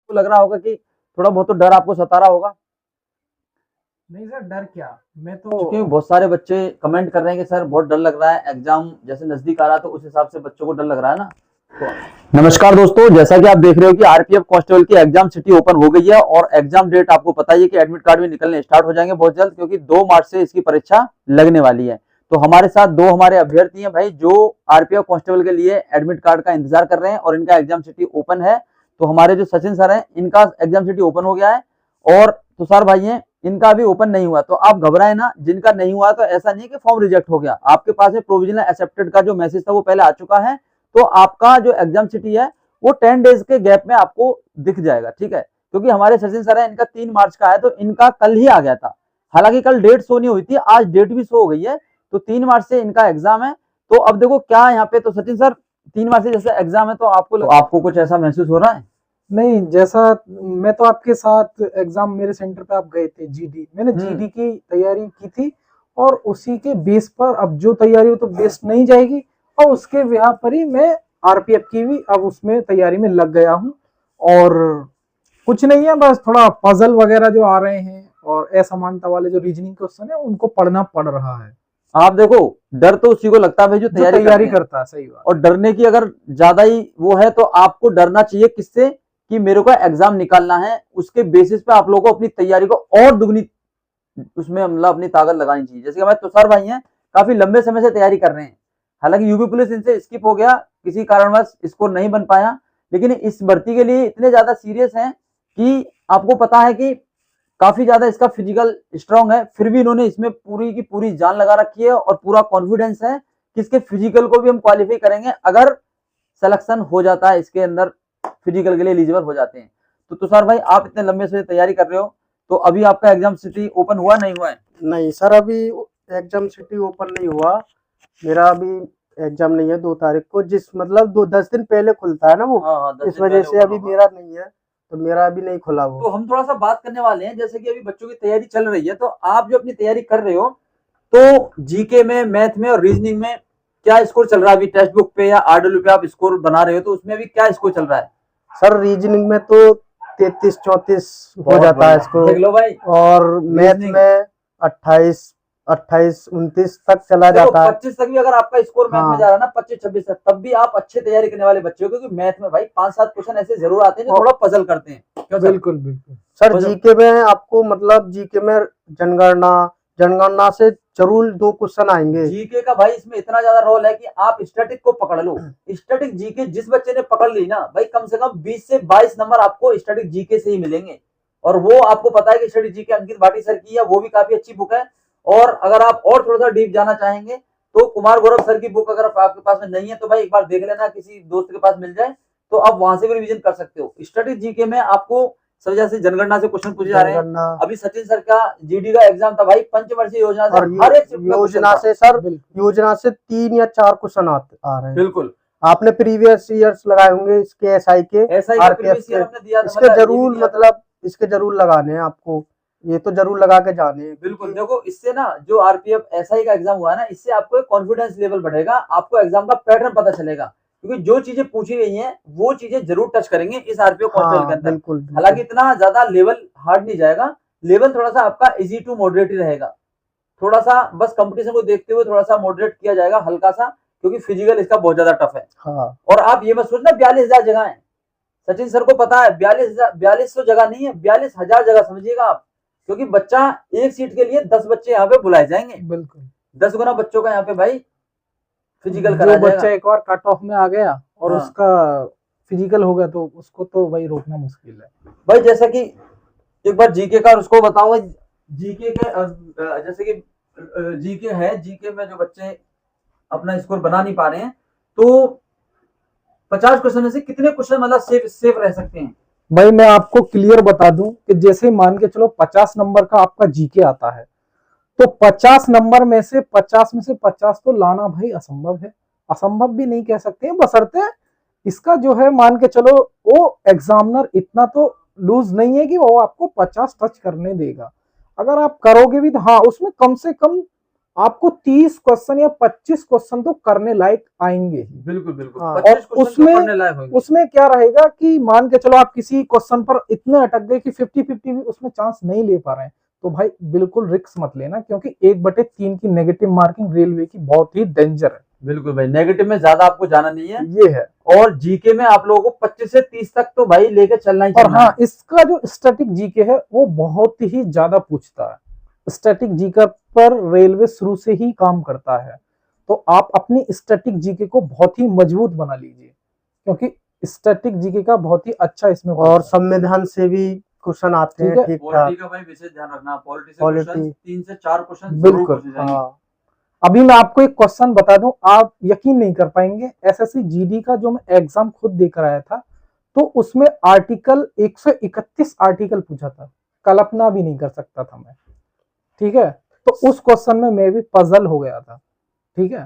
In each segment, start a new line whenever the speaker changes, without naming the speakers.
आपको लग रहा होगा कि थोड़ा बहुत तो डर आपको सता रहा होगा।
नहीं सर, डर क्या, मैं तो
क्योंकि बहुत सारे बच्चे कमेंट कर रहे हैं कि सर बहुत डर लग रहा है, एग्जाम जैसे नजदीक आ रहा है तो उस हिसाब से बच्चों को डर लग रहा है ना। तो नमस्कार दोस्तों, जैसा कि आप देख रहे हो कि आरपीएफ कांस्टेबल की एग्जाम सिटी ओपन हो गई है और एग्जाम डेट आपको पता ही है कि एडमिट कार्ड भी निकलने स्टार्ट हो जाएंगे बहुत जल्द, क्योंकि 2 मार्च से इसकी परीक्षा लगने वाली है। तो हमारे साथ 2 हमारे अभ्यर्थी हैं भाई, जो आरपीएफ कांस्टेबल के लिए एडमिट कार्ड का इंतजार कर रहे हैं और इनका एग्जाम सिटी ओपन है। तो हमारे जो सचिन सर हैं, इनका एग्जाम सिटी ओपन हो गया है और तुषार भाई हैं, इनका अभी ओपन नहीं हुआ। तो आप घबराए ना, जिनका नहीं हुआ तो ऐसा नहीं है कि फॉर्म रिजेक्ट हो गया, आपके पास में प्रोविजनल एक्सेप्टेड का जो मैसेज था वो पहले आ चुका है। तो आपका जो एग्जाम सिटी है वो 10 डेज के गैप में आपको दिख जाएगा, ठीक है। क्योंकि हमारे सचिन सर है, इनका 3 मार्च का है तो इनका कल ही आ गया था। हालांकि कल डेट शो नहीं हुई थी, आज डेट भी शो हो गई है। तो 3 मार्च से इनका एग्जाम है। तो अब देखो क्या यहाँ पे, तो सचिन सर 3 मार्च से जैसे एग्जाम है तो आपको कुछ ऐसा महसूस हो रहा है?
नहीं, जैसा मैं तो आपके साथ एग्जाम मेरे सेंटर पे आप गए थे जीडी, मैंने जीडी की तैयारी की थी और उसी के बेस पर अब जो तैयारी हो तो बेस्ट नहीं जाएगी और उसके बिहार पर ही मैं आरपीएफ की भी अब उसमें तैयारी में लग गया हूँ। और कुछ नहीं है, बस थोड़ा पजल वगैरह जो आ रहे हैं और असमानता वाले जो रीजनिंग क्वेश्चन है उनको पढ़ना पड़ रहा है।
आप देखो, डर तो उसी को लगता है भाई जो तैयारी
करता है, सही बात।
और डरने की अगर ज्यादा ही वो है तो आपको डरना चाहिए किससे, कि मेरे को एग्जाम निकालना है। उसके बेसिस पे आप लोगों को अपनी तैयारी को और दुगनी उसमें मतलब अपनी ताकत लगानी चाहिए। जैसे कि हमारे तुषार भाई हैं, काफी लंबे समय से तैयारी कर रहे हैं। हालांकि यूपी पुलिस इनसे स्किप हो गया, किसी कारणवश स्कोर नहीं बन पाया, लेकिन इस भर्ती के लिए इतने ज्यादा सीरियस हैं कि आपको पता है कि काफी ज्यादा इसका फिजिकल स्ट्रांग है। फिर भी इन्होंने इसमें पूरी की पूरी जान लगा रखी है और पूरा कॉन्फिडेंस है कि इसके फिजिकल को भी हम क्वालिफाई करेंगे अगर सिलेक्शन हो जाता है, इसके अंदर फिजिकल के लिए एलिजिबल हो जाते हैं। तो तुषार भाई, आप इतने लंबे से तैयारी कर रहे हो, तो अभी आपका एग्जाम सिटी ओपन हुआ नहीं हुआ है?
नहीं सर, अभी एग्जाम सिटी ओपन नहीं हुआ मेरा। अभी एग्जाम नहीं है 2 तारीख को, जिस मतलब 10 दिन पहले खुलता है ना वो।
हाँ, 10
इस
दिन
वजह
पहले
से
ओपन
अभी
होगा।
मेरा नहीं है, तो मेरा अभी नहीं खुला वो।
तो हम थोड़ा सा बात करने वाले हैं, जैसे कि अभी बच्चों की तैयारी चल रही है, तो आप जो अपनी तैयारी कर रहे हो, तो जीके में, मैथ में और रीजनिंग में क्या स्कोर चल रहा है अभी? टेक्स्ट बुक पे या आरडब्ल्यू पे आप स्कोर बना रहे हो, तो उसमें अभी क्या स्कोर चल रहा है?
सर रीजनिंग में तो 33-34 हो जाता है इसको,
देख लो भाई।
और मैथ
रीजनिंग
में 28-29 तक चला जाता है।
25 तक भी अगर आपका स्कोर मैथ में जा रहा है ना, 25-26 तक, तब भी आप अच्छे तैयारी करने वाले बच्चे हो, क्योंकि मैथ में भाई 5-7 क्वेश्चन ऐसे जरूर आते हैं जो थोड़ा पजल करते हैं। क्यों सर?
बिल्कुल बिल्कुल
सर जीके में आपको मतलब जीके में जनगणना जनगणना से जरूर 2 क्वेश्चन आएंगे।
जीके का भाई इसमें इतना ज्यादा रोल है कि आप स्टैटिक को पकड़ लो। स्टैटिक जीके जिस बच्चे ने पकड़ ली ना भाई, कम से कम 20 से 22 नंबर आपको स्टैटिक जीके से ही मिलेंगे। और वो आपको पता है कि स्टैटिक जीके अंकित भाटी सर की है, वो भी काफी अच्छी बुक है। और अगर आप और थोड़ा सा डीप जाना चाहेंगे तो कुमार गौरव सर की बुक अगर आपके पास में नहीं है तो भाई एक बार देख लेना, किसी दोस्त के पास मिल जाए तो आप वहां से भी रिवीजन कर सकते हो। स्टैटिक जीके में आपको सब जैसे जनगणना से क्वेश्चन पूछे जा रहे हैं। अभी सचिन सर का जीडी का एग्जाम था भाई, पंचवर्षीय योजना से हर एक
योजना से सर, योजना से 3 या 4 क्वेश्चन आ रहे हैं।
बिल्कुल,
आपने प्रीवियस ईयर्स लगाए होंगे इसके एसआई के, आरपीएफ के, इसके जरूर मतलब इसके जरूर लगाने हैं आपको, ये तो जरूर लगा के जाने हैं।
बिल्कुल, देखो इससे ना जो आरपीएफ एसआई का एग्जाम हुआ है ना, इससे आपको एक कॉन्फिडेंस लेवल बढ़ेगा, आपको एग्जाम का पैटर्न पता चलेगा, क्योंकि जो चीजें पूछी गई हैं वो चीजें जरूर टच करेंगे इस आरपीएफ कांस्टेबल के अंदर।
बिल्कुल।
हालांकि इतना ज्यादा लेवल हार्ड नहीं जाएगा, लेवल थोड़ा सा आपका इजी टू मॉडरेट ही रहेगा। थोड़ा सा बस कंपटीशन को देखते हुए थोड़ा सा मॉडरेट किया जाएगा, हल्का सा, क्योंकि फिजिकल इसका बहुत ज्यादा टफ है। और आप ये मत सोचना 42,000 जगह है, सचिन सर को पता है 4200 जगह नहीं है, 42,000 जगह समझिएगा आप। क्योंकि बच्चा एक सीट के लिए 10 बच्चे यहाँ पे बुलाए जाएंगे।
बिल्कुल
10 गुना बच्चों का यहाँ पे भाई फिजिकल
जो
कराया
बच्चा
जाएगा।
एक और कट ऑफ में आ गया और
हाँ।
उसका फिजिकल हो गया तो उसको तो भाई रोकना मुश्किल है
भाई जैसा कि एक बार जीके का उसको बताऊंगा, जीके के जैसे कि जीके है, जीके में जो बच्चे अपना स्कोर बना नहीं पा रहे हैं, तो 50 क्वेश्चन में से कितने क्वेश्चन मतलब सेफ रह सकते हैं?
भाई मैं आपको क्लियर बता दूं कि जैसे मान के चलो 50 नंबर का आपका जीके आता है, तो 50 नंबर में से 50 तो लाना भाई असंभव है। असंभव भी नहीं कह सकते हैं, बशर्ते इसका जो है मान के चलो वो एग्जामिनर इतना तो लूज नहीं है कि वो आपको 50 टच करने देगा। अगर आप करोगे भी तो हाँ, उसमें कम से कम आपको 30 क्वेश्चन या 25 क्वेश्चन तो करने लायक आएंगे ही।
बिल्कुल बिल्कुल।
हाँ,
25
और
क्वेश्चन तो करने लायक होंगे।
उसमें क्या रहेगा कि मान के चलो आप किसी क्वेश्चन पर इतने अटक गए कि 50-50 भी उसमें चांस नहीं ले पा रहे हैं, तो भाई बिल्कुल रिस्क मत लेना, क्योंकि 1/3 की नेगेटिव मार्किंग रेलवे की बहुत ही डेंजर है।
बिल्कुल भाई, नेगेटिव में ज्यादा आपको जाना नहीं है,
ये है।
और जीके में आप लोगों को 25 से 30 तक तो भाई लेके चलना ही
और
चलना
हाँ,
है।
इसका जो स्टैटिक जीके है वो बहुत ही ज्यादा पूछता है। स्टैटिक जीके पर रेलवे शुरू से ही काम करता है, तो आप अपनी स्टैटिक जीके को बहुत ही मजबूत बना लीजिए, क्योंकि स्टैटिक जीके का बहुत ही अच्छा इसमें
और संविधान से भी क्वेश्चन आते हैं ठीक ठाक।
पॉलिटी का भाई विशेष ध्यान रखना, पॉलिटी से क्वेश्चन 3 से 4 क्वेश्चन
बिल्कुल।
हाँ,
अभी मैं आपको एक क्वेश्चन बता दूं, आप यकीन नहीं कर पाएंगे। एसएससी जीडी का जो मैं एग्जाम खुद देकर आया था, तो उसमें आर्टिकल 131 आर्टिकल पूछा था, कल्पना भी नहीं कर सकता था मैं। ठीक है, तो उस क्वेश्चन में मैं भी पजल हो गया था। ठीक है,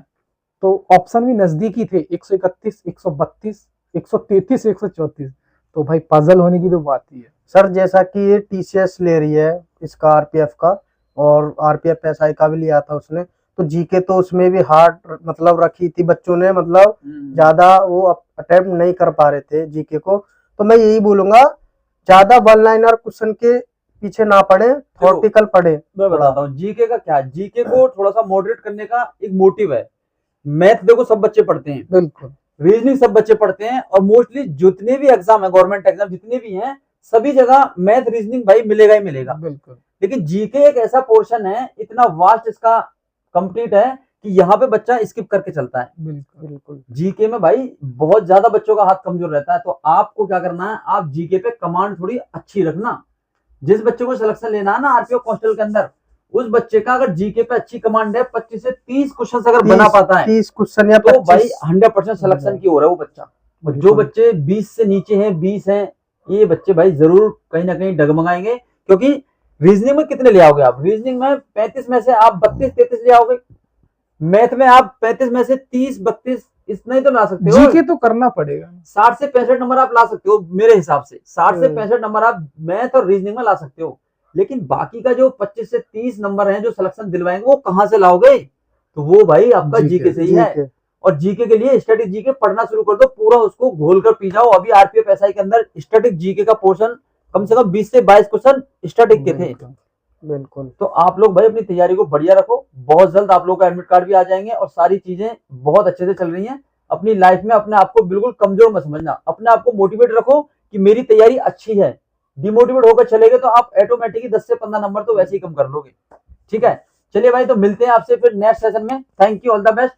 तो ऑप्शन भी नजदीकी थे, 131, 132, 133, 134। तो भाई पजल होने की तो बात ही है।
सर जैसा कि ये टीसीएस ले रही है इसका आरपीएफ का, और आरपीएफ एसआई का भी लिया था उसने, तो जीके तो उसमें भी हार्ड मतलब रखी थी बच्चों ने, मतलब ज्यादा वो अटेम्प्ट नहीं कर पा रहे थे जीके को। तो मैं यही बोलूंगा ज्यादा वन लाइनर क्वेश्चन के पीछे ना पड़े, थ्योरेटिकल पढ़े।
मैं बताता हूँ जीके का क्या, जीके को थोड़ा सा मॉडरेट करने का एक मोटिव है। मैथ देखो सब बच्चे पढ़ते हैं,
बिल्कुल,
रीजनिंग सब बच्चे पढ़ते हैं, और मोस्टली जितने भी एग्जाम है, गवर्नमेंट एग्जाम जितने भी हैं, सभी जगह मैथ रीजनिंग भाई मिलेगा ही मिलेगा।
बिल्कुल।
लेकिन जीके एक ऐसा पोर्शन है, इतना वास्ट इसका कंप्लीट है कि यहाँ पे बच्चा स्किप करके चलता है।
बिल्कुल बिल्कुल।
जीके में भाई बहुत ज्यादा बच्चों का हाथ कमजोर रहता है, तो आपको क्या करना है, आप जीके पे कमांड थोड़ी अच्छी रखना। जिस बच्चे को सिलेक्शन लेना है ना आरपीएफ कांस्टेबल के अंदर, उस बच्चे का अगर जीके पे अच्छी कमांड है, 25 से 30 क्वेश्चन अगर बना पाता है,
30 क्वेश्चन या
तो भाई 100% सिलेक्शन की हो रहा है वो बच्चा। और जो बच्चे 20 से नीचे हैं, 20 हैं, ये बच्चे भाई जरूर कहीं ना कहीं डगमगाएंगे। क्योंकि रीजनिंग में कितने ले आओगे आप, रीजनिंग में 35 में से आप 32-33 ले आओगे, मैथ में आप 35 में से 30-32 इतना ही तो ला सकते हो।
जीके तो करना पड़ेगा।
60 से 65 नंबर आप ला सकते हो मेरे हिसाब से, 60 से 65 नंबर आप मैथ और रीजनिंग में ला सकते हो। लेकिन बाकी का जो 25 से 30 नंबर हैं जो सिलेक्शन दिलवाएंगे, वो कहां से लाओगे, तो वो भाई आपका जीके से ही है। और जीके के लिए स्टैटिक जीके पढ़ना शुरू कर दो, पूरा उसको घोल कर पी जाओ। अभी आरपीएफ एसआई के अंदर स्टैटिक जीके का पोर्शन कम से कम 20 से 22 क्वेश्चन स्टैटिक के थे।
बिल्कुल।
तो आप लोग भाई अपनी तैयारी को बढ़िया रखो, बहुत जल्द आप लोग का एडमिट कार्ड भी आ जाएंगे, और सारी चीजें बहुत अच्छे से चल रही हैं। अपनी लाइफ में अपने आप को बिल्कुल कमजोर मत समझना, अपने आप को मोटिवेट रखो कि मेरी तैयारी अच्छी है। डिमोटिवेट होकर चलेगे तो आप ऑटोमेटिकली 10 से 15 नंबर तो वैसे ही कम कर लोगे। ठीक है, चलिए भाई, तो मिलते हैं आपसे फिर नेक्स्ट सेशन में। Thank you, all the best.